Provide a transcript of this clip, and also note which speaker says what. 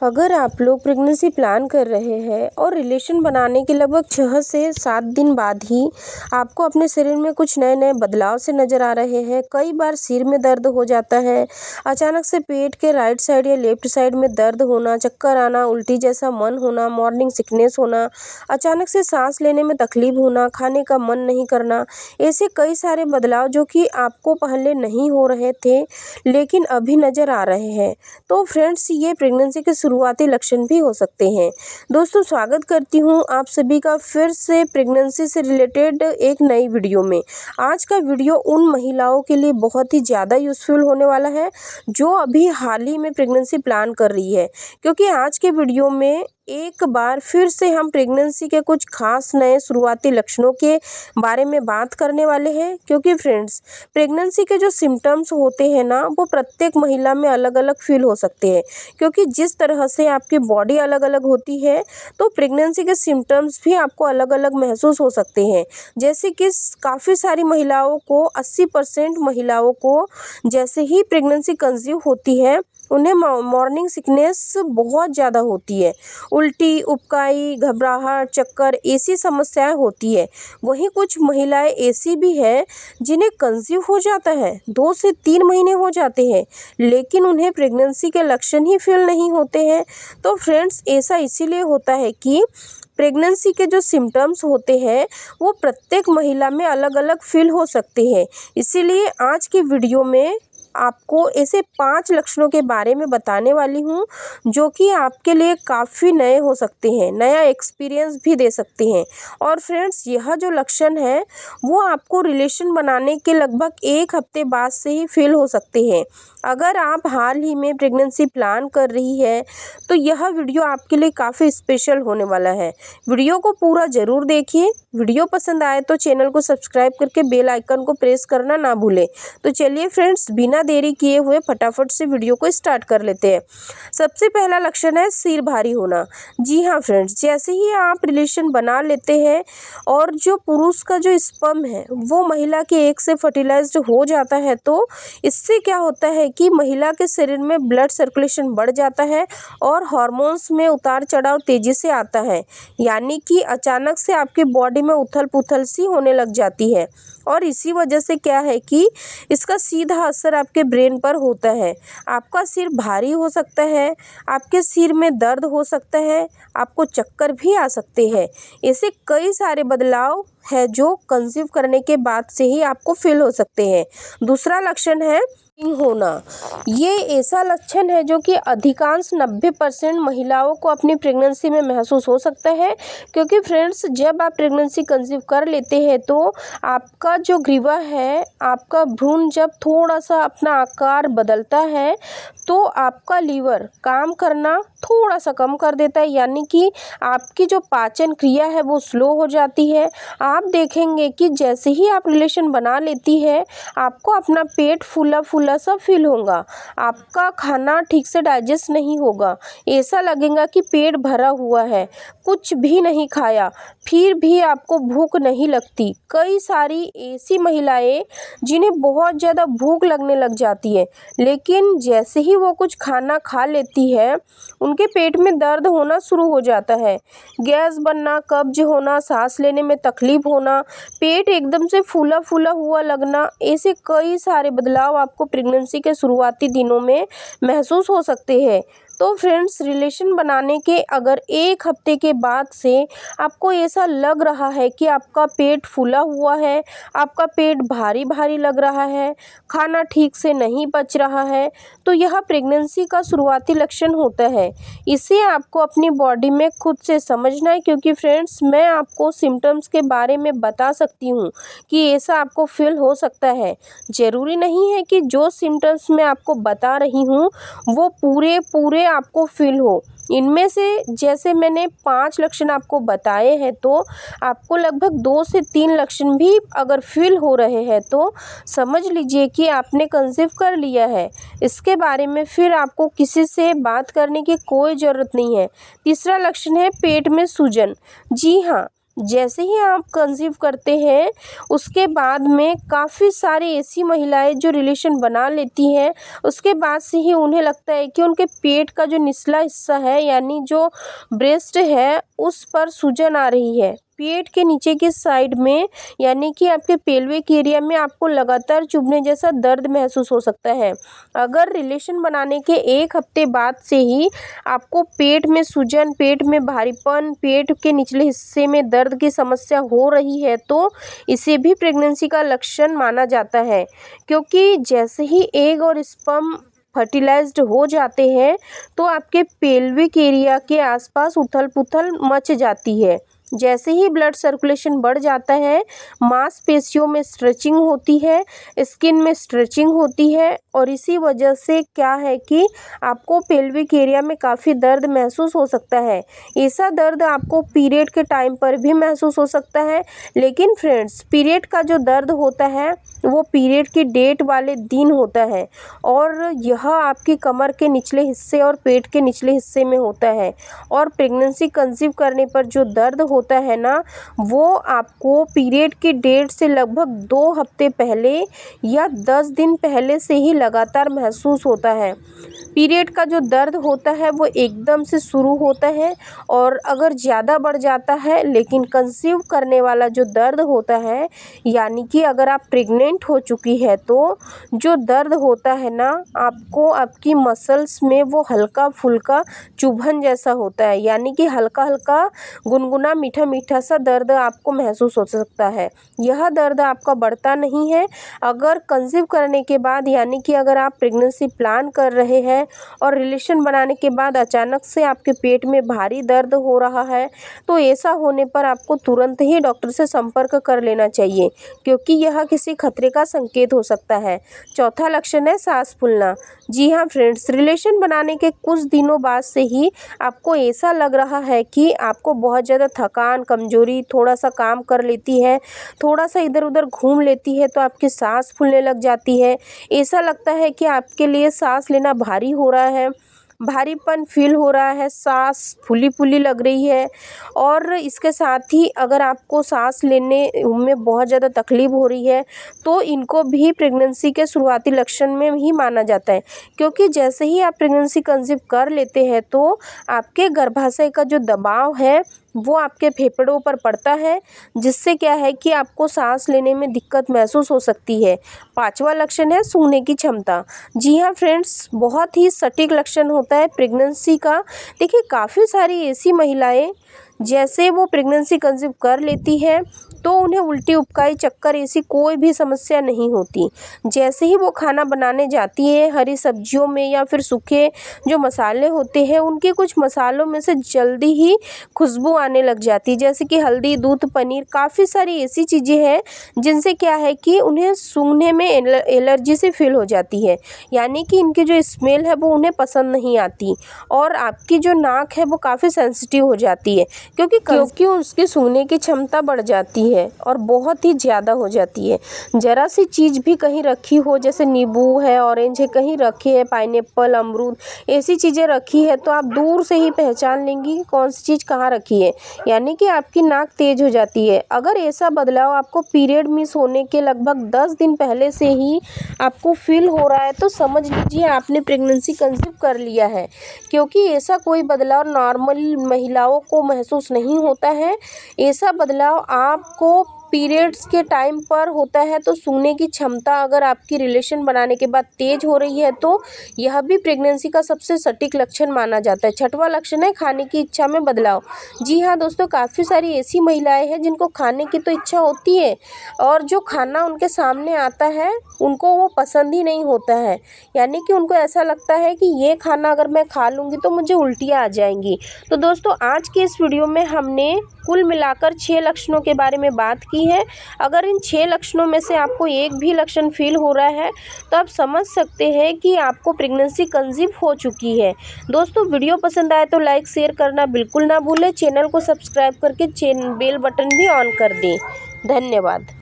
Speaker 1: अगर आप लोग प्रेगनेंसी प्लान कर रहे हैं और रिलेशन बनाने के लगभग 6 से 7 दिन बाद ही आपको अपने शरीर में कुछ नए नए बदलाव से नज़र आ रहे हैं। कई बार सिर में दर्द हो जाता है, अचानक से पेट के राइट साइड या लेफ्ट साइड में दर्द होना, चक्कर आना, उल्टी जैसा मन होना, मॉर्निंग सिकनेस होना, अचानक से सांस लेने में तकलीफ होना, खाने का मन नहीं करना, ऐसे कई सारे बदलाव जो कि आपको पहले नहीं हो रहे थे लेकिन अभी नज़र आ रहे हैं। तो फ्रेंड्स, ये प्रेगनेंसी के शुरुआती लक्षण भी हो सकते हैं। दोस्तों, स्वागत करती हूँ आप सभी का फिर से प्रेगनेंसी से रिलेटेड एक नई वीडियो में। आज का वीडियो उन महिलाओं के लिए बहुत ही ज़्यादा यूज़फुल होने वाला है जो अभी हाल ही में प्रेगनेंसी प्लान कर रही है, क्योंकि आज के वीडियो में एक बार फिर से हम प्रेगनेंसी के कुछ खास नए शुरुआती लक्षणों के बारे में बात करने वाले हैं। क्योंकि फ्रेंड्स, प्रेगनेंसी के जो सिम्टम्स होते हैं ना, वो प्रत्येक महिला में अलग अलग फील हो सकते हैं, क्योंकि जिस तरह से आपकी बॉडी अलग अलग होती है तो प्रेगनेंसी के सिम्टम्स भी आपको अलग अलग महसूस हो सकते हैं। जैसे कि काफ़ी सारी महिलाओं को 80% महिलाओं को जैसे ही प्रेगनेंसी कंसीव होती है उन्हें मॉर्निंग सिकनेस बहुत ज़्यादा होती है। उल्टी, उबकाई, घबराहट, चक्कर, ऐसी समस्याएं होती है। वहीं कुछ महिलाएं ऐसी भी है जिन्हें कंसीव हो जाता है, 2 से 3 महीने हो जाते हैं, लेकिन उन्हें प्रेगनेंसी के लक्षण ही फील नहीं होते हैं। तो फ्रेंड्स, ऐसा इसीलिए होता है कि प्रेगनेंसी के जो सिम्टम्स होते हैं वो प्रत्येक महिला में अलग अलग फील हो सकते हैं। इसीलिए आज की वीडियो में आपको ऐसे 5 लक्षणों के बारे में बताने वाली हूँ जो कि आपके लिए काफ़ी नए हो सकते हैं, नया एक्सपीरियंस भी दे सकते हैं। और फ्रेंड्स, यह जो लक्षण है वो आपको रिलेशन बनाने के लगभग 1 हफ्ते बाद से ही फील हो सकते हैं। अगर आप हाल ही में प्रेगनेंसी प्लान कर रही है तो यह वीडियो आपके लिए काफ़ी स्पेशल होने वाला है। वीडियो को पूरा ज़रूर देखिए। वीडियो पसंद आए तो चैनल को सब्सक्राइब करके बेल आइकन को प्रेस करना ना भूलें। तो चलिए फ्रेंड्स, बिना देरी किए हुए फटाफट से वीडियो को स्टार्ट कर लेते हैं। सबसे पहला लक्षण है सिर भारी होना। जी हाँ फ्रेंड्स, जैसे ही आप रिलेशन बना लेते हैं और जो पुरुष का जो स्पर्म है वो महिला के एग से फर्टिलाइज्ड हो जाता है, तो इससे क्या होता है कि महिला के शरीर में ब्लड सर्कुलेशन बढ़ जाता है और हार्मोन्स में उतार चढ़ाव तेजी से आता है। यानी कि अचानक से आपकी बॉडी में उथल पुथल सी होने लग जाती है। और इसी वजह से क्या है कि इसका सीधा असर आपके ब्रेन पर होता है। आपका सिर भारी हो सकता है, आपके सिर में दर्द हो सकता है, आपको चक्कर भी आ सकते हैं। ऐसे कई सारे बदलाव है जो कंसीव करने के बाद से ही आपको फील हो सकते हैं। दूसरा लक्षण है होना। ये ऐसा लक्षण है जो कि अधिकांश 90% महिलाओं को अपनी प्रेगनेंसी में महसूस हो सकता है। क्योंकि फ्रेंड्स, जब आप प्रेगनेंसी कंसीव कर लेते हैं तो आपका जो ग्रीवा है, आपका भ्रूण जब थोड़ा सा अपना आकार बदलता है तो आपका लीवर काम करना थोड़ा सा कम कर देता है। यानी कि आपकी जो पाचन क्रिया है वो स्लो हो जाती है। आप देखेंगे कि जैसे ही आप रिलेशन बना लेती है आपको अपना पेट फूला फूला सा फील होगा, आपका खाना ठीक से डाइजेस्ट नहीं होगा, ऐसा लगेगा कि पेट भरा हुआ है, कुछ भी नहीं खाया फिर भी आपको भूख नहीं लगती। कई सारी ऐसी महिलाएं जिन्हें बहुत ज़्यादा भूख लगने लग जाती है, लेकिन जैसे ही वो कुछ खाना खा लेती है उनके पेट में दर्द होना शुरू हो जाता है, गैस बनना, कब्ज होना, सांस लेने में तकलीफ होना, पेट एकदम से फूला फूला हुआ लगना, ऐसे कई सारे बदलाव आपको प्रेगनेंसी के शुरुआती दिनों में महसूस हो सकते हैं। तो फ्रेंड्स, रिलेशन बनाने के अगर 1 हफ्ते के बाद से आपको ऐसा लग रहा है कि आपका पेट फूला हुआ है, आपका पेट भारी भारी लग रहा है, खाना ठीक से नहीं पच रहा है, तो यह प्रेगनेंसी का शुरुआती लक्षण होता है। इसे आपको अपनी बॉडी में खुद से समझना है। क्योंकि फ्रेंड्स, मैं आपको सिम्टम्स के बारे में बता सकती हूँ कि ऐसा आपको फील हो सकता है। ज़रूरी नहीं है कि जो सिम्टम्स मैं आपको बता रही हूँ वो पूरे पूरे आपको फील हो। इनमें से जैसे मैंने 5 लक्षण आपको बताए हैं, तो आपको लगभग 2 से 3 लक्षण भी अगर फील हो रहे हैं तो समझ लीजिए कि आपने कंसीव कर लिया है। इसके बारे में फिर आपको किसी से बात करने की कोई ज़रूरत नहीं है। तीसरा लक्षण है पेट में सूजन। जी हाँ, जैसे ही आप कंसीव करते हैं उसके बाद में काफ़ी सारी ऐसी महिलाएं जो रिलेशन बना लेती हैं, उसके बाद से ही उन्हें लगता है कि उनके पेट का जो निचला हिस्सा है यानी जो ब्रेस्ट है उस पर सूजन आ रही है। पेट के नीचे की साइड में यानी कि आपके पेल्विक एरिया में आपको लगातार चुभने जैसा दर्द महसूस हो सकता है। अगर रिलेशन बनाने के 1 हफ्ते बाद से ही आपको पेट में सूजन, पेट में भारीपन, पेट के निचले हिस्से में दर्द की समस्या हो रही है तो इसे भी प्रेगनेंसी का लक्षण माना जाता है, क्योंकि जैसे ही एग और स्पर्म फर्टिलाइज्ड हो जाते हैं तो आपके पेल्विक एरिया के आसपास उथल-पुथल मच जाती है। जैसे ही ब्लड सर्कुलेशन बढ़ जाता है, मांसपेशियों में स्ट्रेचिंग होती है, स्किन में स्ट्रेचिंग होती है और इसी वजह से क्या है कि आपको पेल्विक एरिया में काफ़ी दर्द महसूस हो सकता है। ऐसा दर्द आपको पीरियड के टाइम पर भी महसूस हो सकता है, लेकिन फ्रेंड्स पीरियड का जो दर्द होता है वो पीरियड की डेट वाले दिन होता है और यह आपकी कमर के निचले हिस्से और पेट के निचले हिस्से में होता है। और प्रेगनेंसी कंसीव करने पर जो दर्द होता है ना, वो आपको पीरियड की डेट से लगभग 2 हफ्ते पहले या 10 दिन पहले से ही लगातार महसूस होता है। पीरियड का जो दर्द होता है वो एकदम से शुरू होता है और अगर ज़्यादा बढ़ जाता है, लेकिन कंसीव करने वाला जो दर्द होता है यानी कि अगर आप प्रेग्नेंट हो चुकी है तो जो दर्द होता है ना, आपको आपकी मसल्स में वो हल्का फुल्का चुभन जैसा होता है, यानी कि हल्का हल्का गुनगुना मीठा मीठा सा दर्द आपको महसूस हो सकता है। यह दर्द आपका बढ़ता नहीं है। अगर कंसीव करने के बाद यानी कि अगर आप प्रेगनेंसी प्लान कर रहे हैं और रिलेशन बनाने के बाद अचानक से आपके पेट में भारी दर्द हो रहा है तो ऐसा होने पर आपको तुरंत ही डॉक्टर से संपर्क कर लेना चाहिए, क्योंकि यह किसी खतरे का संकेत हो सकता है। चौथा लक्षण है सांस फूलना। जी हाँ फ्रेंड्स, रिलेशन बनाने के कुछ दिनों बाद से ही आपको ऐसा लग रहा है कि आपको बहुत ज़्यादा थकान, कमजोरी, थोड़ा सा काम कर लेती है, थोड़ा सा इधर उधर घूम लेती है तो आपकी सांस फूलने लग जाती है। ऐसा लगता है कि आपके लिए सांस लेना भारी हो रहा है, भारीपन फील हो रहा है, सांस फूली-फूली लग रही है। और इसके साथ ही अगर आपको सांस लेने में बहुत ज़्यादा तकलीफ़ हो रही है तो इनको भी प्रेगनेंसी के शुरुआती लक्षण में ही माना जाता है, क्योंकि जैसे ही आप प्रेगनेंसी कंसीव कर लेते हैं तो आपके गर्भाशय का जो दबाव है वो आपके फेफड़ों पर पड़ता है, जिससे क्या है कि आपको सांस लेने में दिक्कत महसूस हो सकती है। 5वां लक्षण है सूंघने की क्षमता। जी हाँ फ्रेंड्स, बहुत ही सटीक लक्षण होता है प्रेगनेंसी का। देखिए काफ़ी सारी ऐसी महिलाएं जैसे वो प्रेगनेंसी कंसीव कर लेती है तो उन्हें उल्टी, उबकाई, चक्कर ऐसी कोई भी समस्या नहीं होती। जैसे ही वो खाना बनाने जाती है, हरी सब्जियों में या फिर सूखे जो मसाले होते हैं उनके कुछ मसालों में से जल्दी ही खुशबू आने लग जाती है, जैसे कि हल्दी, दूध, पनीर, काफ़ी सारी ऐसी चीज़ें हैं जिनसे क्या है कि उन्हें सूंघने में एलर्जी से फील हो जाती है, यानी कि इनकी जो स्मेल है वो उन्हें पसंद नहीं आती और आपकी जो नाक है वो काफ़ी सेंसिटिव हो जाती है, क्योंकि उसकी सूंघने की क्षमता बढ़ जाती है और बहुत ही ज़्यादा हो जाती है। ज़रा सी चीज़ भी कहीं रखी हो, जैसे नींबू है, ऑरेंज है, कहीं रखी है, पाइनएप्पल, अमरूद, ऐसी चीज़ें रखी है तो आप दूर से ही पहचान लेंगी कि कौन सी चीज़ कहाँ रखी है, यानी कि आपकी नाक तेज हो जाती है। अगर ऐसा बदलाव आपको पीरियड मिस होने के लगभग 10 दिन पहले से ही आपको फील हो रहा है तो समझ लीजिए आपने प्रेगनेंसी कंसीव कर लिया है, क्योंकि ऐसा कोई बदलाव नॉर्मल महिलाओं को महसूस नहीं होता है। ऐसा बदलाव आपको पीरियड्स के टाइम पर होता है। तो सूंघने की क्षमता अगर आपकी रिलेशन बनाने के बाद तेज हो रही है तो यह भी प्रेगनेंसी का सबसे सटीक लक्षण माना जाता है। 6वां लक्षण है खाने की इच्छा में बदलाव। जी हाँ दोस्तों, काफ़ी सारी ऐसी महिलाएं हैं जिनको खाने की तो इच्छा होती है और जो खाना उनके सामने आता है उनको वो पसंद ही नहीं होता है, यानी कि उनको ऐसा लगता है कि ये खाना अगर मैं खा लूँगी तो मुझे उल्टियाँ आ जाएंगी। तो दोस्तों आज के इस वीडियो में हमने कुल मिलाकर 6 लक्षणों के बारे में बात की है। अगर इन 6 लक्षणों में से आपको एक भी लक्षण फील हो रहा है तो आप समझ सकते हैं कि आपको प्रेगनेंसी कंसीव हो चुकी है। दोस्तों वीडियो पसंद आए तो लाइक शेयर करना बिल्कुल ना भूलें। चैनल को सब्सक्राइब करके बेल बटन भी ऑन कर दें। धन्यवाद।